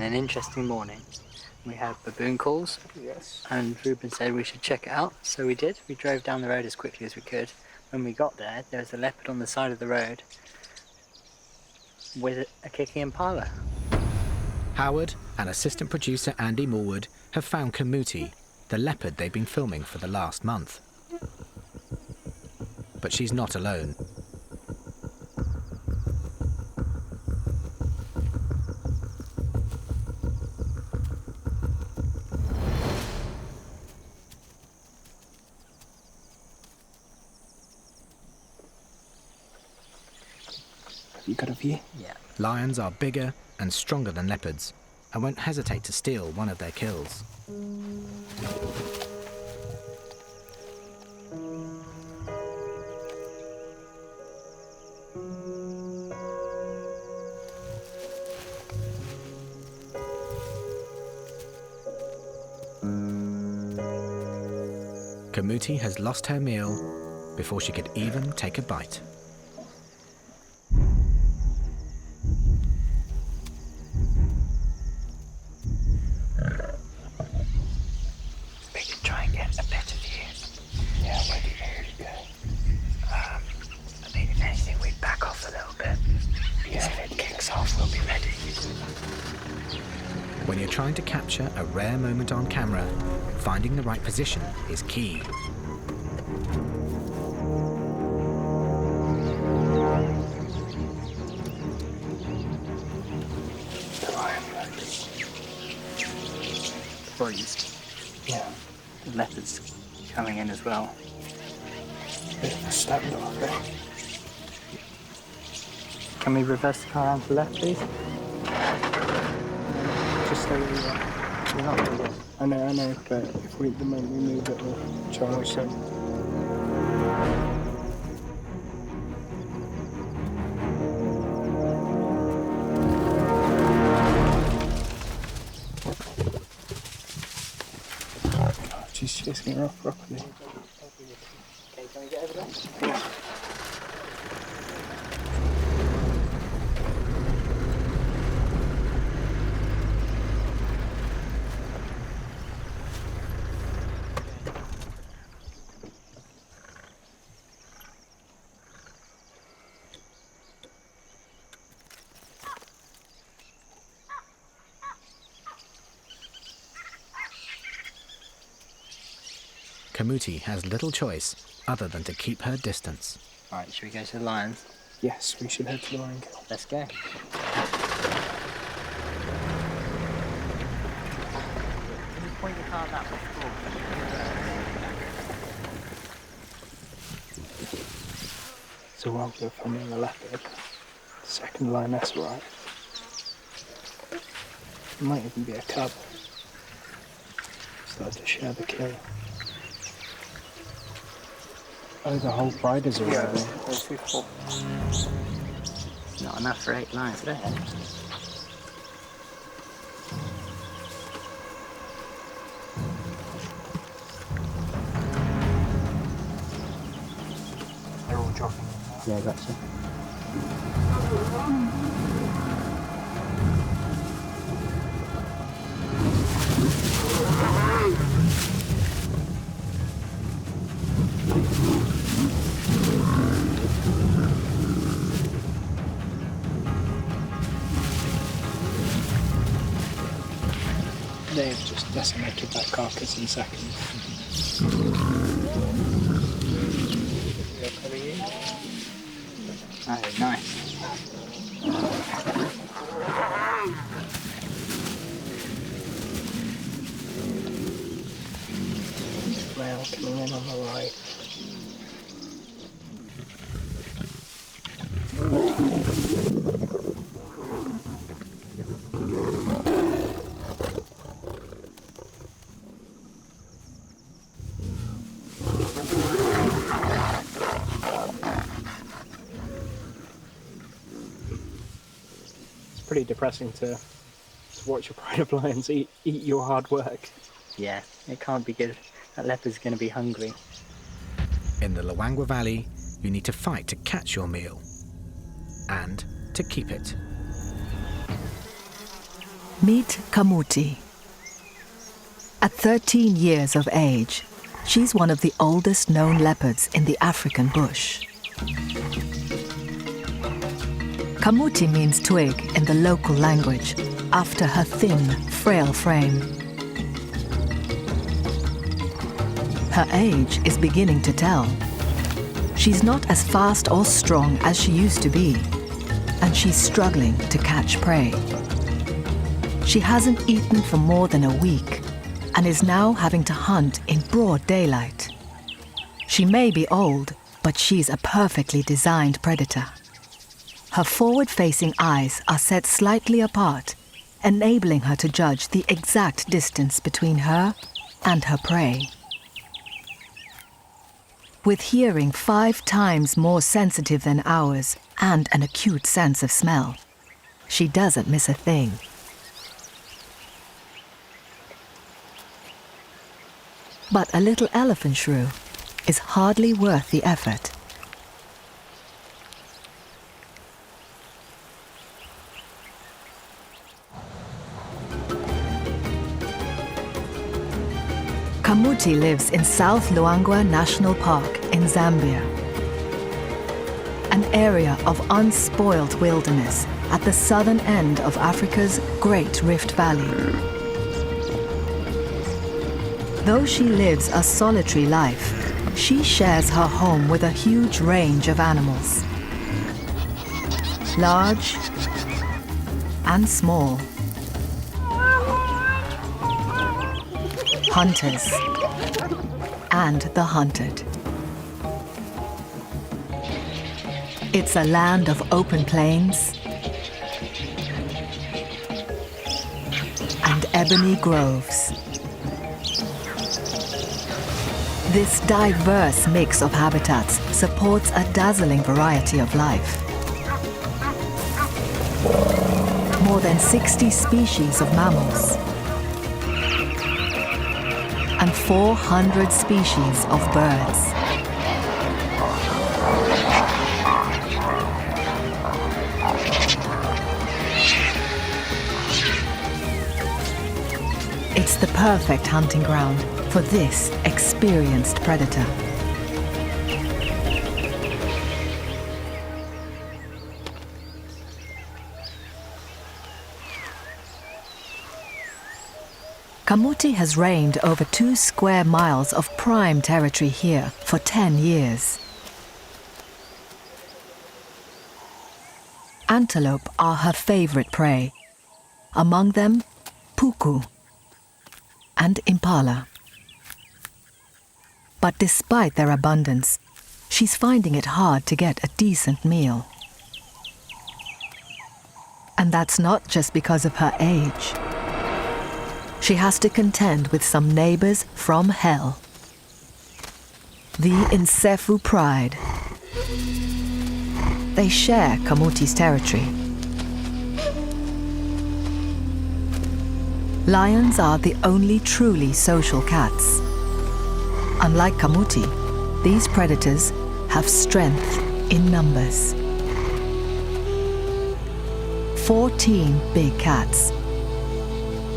been an interesting morning. We had baboon calls. Yes. And Ruben said we should check it out, so we did. We drove down the road as quickly as we could. When we got there was a leopard on the side of the road with a kicking impala. Howard and assistant producer Andy Morwood have found Kamuti, the leopard they've been filming for the last month. But she's not alone. You got a view? Yeah. Lions are bigger and stronger than leopards and won't hesitate to steal one of their kills. Kamuti has lost her meal before she could even take a bite. We can try and get a better view. Yeah, where do you go? I mean, if anything, we'd back off a little bit. Because if it kicks off, we'll be ready. When you're trying to capture a rare moment on camera, finding the right position is key. Poised. Yeah. The leopard's coming in as well. Bit of a standoff, eh? Can we reverse the car around to the left, please? Just stay where you are. We're not going to get. I know, but if the moment we move it, we'll charge them. God, she's chasing her off properly. Okay, can we get over there? Yeah. Kamuti has little choice other than to keep her distance. Alright, should we go to the lions? Yes, we should head to the lion kill. Let's go. Can you point your car that way? So while we're filming the leopard, the second lioness arrived. It might even be a cub. Start to share the kill. Oh, the whole pride is arriving. Not enough for 8 lions today. They're all dropping. Yeah, gotcha. They've just decimated that carcass in seconds. Oh, nice. Male coming in on the right. Pretty depressing to watch a pride of lions eat your hard work. Yeah, it can't be good. That leopard's going to be hungry. In the Luangwa Valley, you need to fight to catch your meal and to keep it. Meet Kamuti. At 13 years of age, she's one of the oldest known leopards in the African bush. Kamuti means twig in the local language, after her thin, frail frame. Her age is beginning to tell. She's not as fast or strong as she used to be, and she's struggling to catch prey. She hasn't eaten for more than a week and is now having to hunt in broad daylight. She may be old, but she's a perfectly designed predator. Her forward-facing eyes are set slightly apart, enabling her to judge the exact distance between her and her prey. With hearing 5 times more sensitive than ours and an acute sense of smell, she doesn't miss a thing. But a little elephant shrew is hardly worth the effort. Kamuti lives in South Luangwa National Park in Zambia, an area of unspoiled wilderness at the southern end of Africa's Great Rift Valley. Though she lives a solitary life, she shares her home with a huge range of animals, large and small, hunters and the hunted. It's a land of open plains and ebony groves. This diverse mix of habitats supports a dazzling variety of life. More than 60 species of mammals and 400 species of birds. It's the perfect hunting ground for this experienced predator. Kamuti has reigned over 2 square miles of prime territory here for 10 years. Antelope are her favorite prey. Among them, puku and impala. But despite their abundance, she's finding it hard to get a decent meal. And that's not just because of her age. She has to contend with some neighbors from hell. The Nsefu Pride. They share Kamuti's territory. Lions are the only truly social cats. Unlike Kamuti, these predators have strength in numbers. 14 big cats,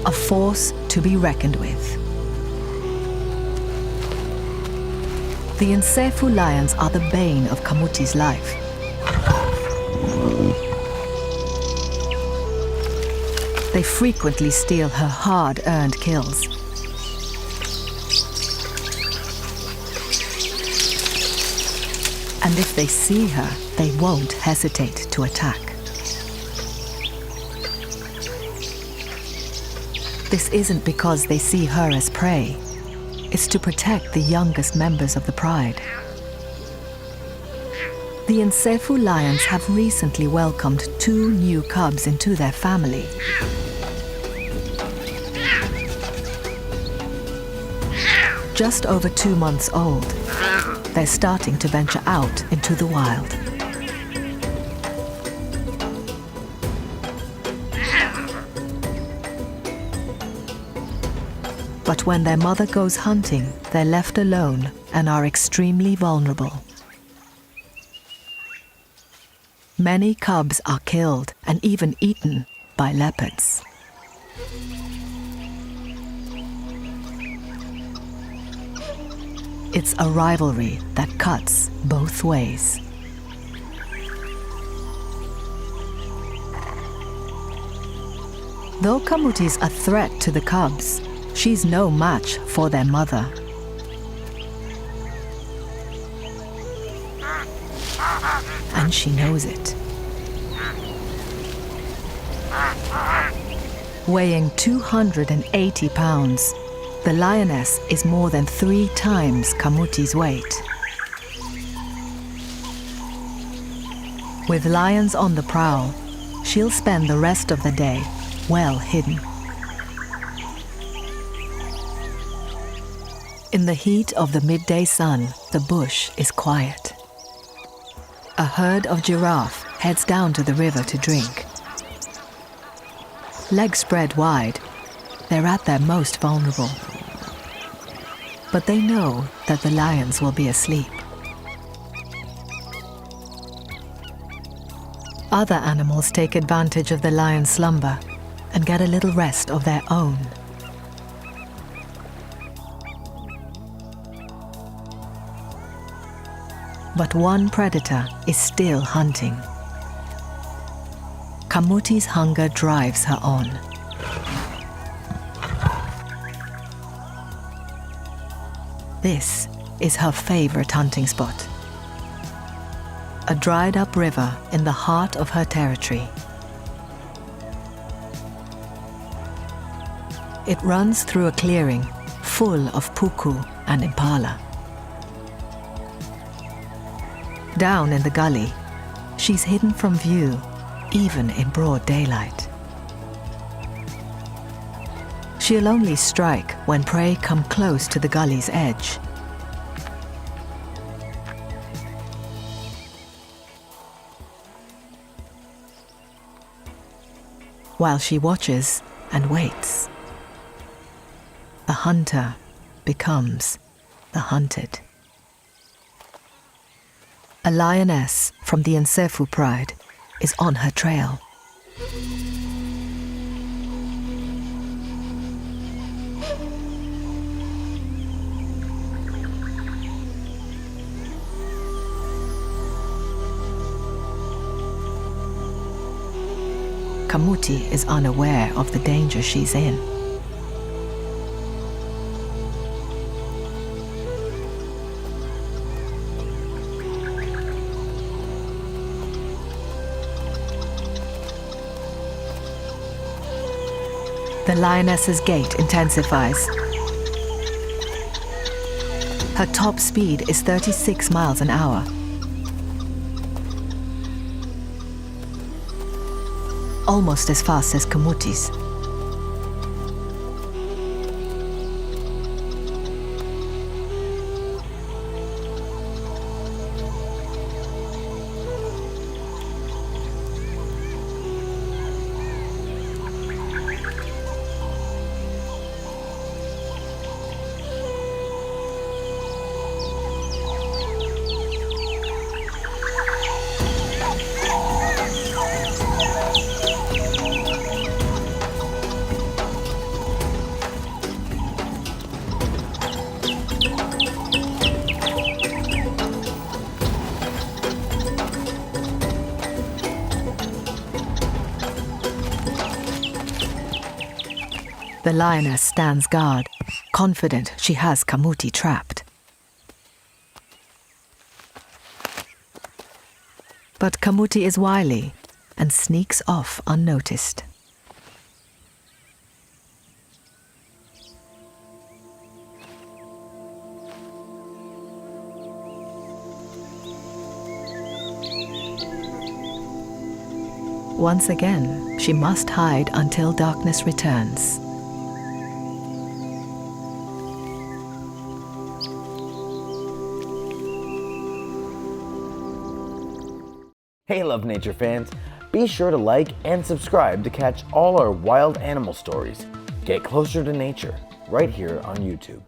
a force to be reckoned with. The Nsefu lions are the bane of Kamuti's life. They frequently steal her hard-earned kills. And if they see her, they won't hesitate to attack. This isn't because they see her as prey. It's to protect the youngest members of the pride. The Nsefu lions have recently welcomed 2 new cubs into their family. Just over 2 months old, they're starting to venture out into the wild. But when their mother goes hunting, they're left alone and are extremely vulnerable. Many cubs are killed and even eaten by leopards. It's a rivalry that cuts both ways. Though Kamuti's a threat to the cubs, she's no match for their mother. And she knows it. Weighing 280 pounds, the lioness is more than 3 times Kamuti's weight. With lions on the prowl, she'll spend the rest of the day well hidden. In the heat of the midday sun, the bush is quiet. A herd of giraffe heads down to the river to drink. Legs spread wide, they're at their most vulnerable. But they know that the lions will be asleep. Other animals take advantage of the lion's slumber and get a little rest of their own. But one predator is still hunting. Kamuti's hunger drives her on. This is her favorite hunting spot. A dried-up river in the heart of her territory. It runs through a clearing full of puku and impala. Down in the gully, she's hidden from view, even in broad daylight. She'll only strike when prey come close to the gully's edge. While she watches and waits, the hunter becomes the hunted. A lioness from the Nsefu pride is on her trail. Kamuti is unaware of the danger she's in. The lioness's gait intensifies. Her top speed is 36 miles an hour. Almost as fast as Kamuti's. The lioness stands guard, confident she has Kamuti trapped. But Kamuti is wily and sneaks off unnoticed. Once again, she must hide until darkness returns. Hey Love Nature fans, be sure to like and subscribe to catch all our wild animal stories. Get closer to nature right here on YouTube.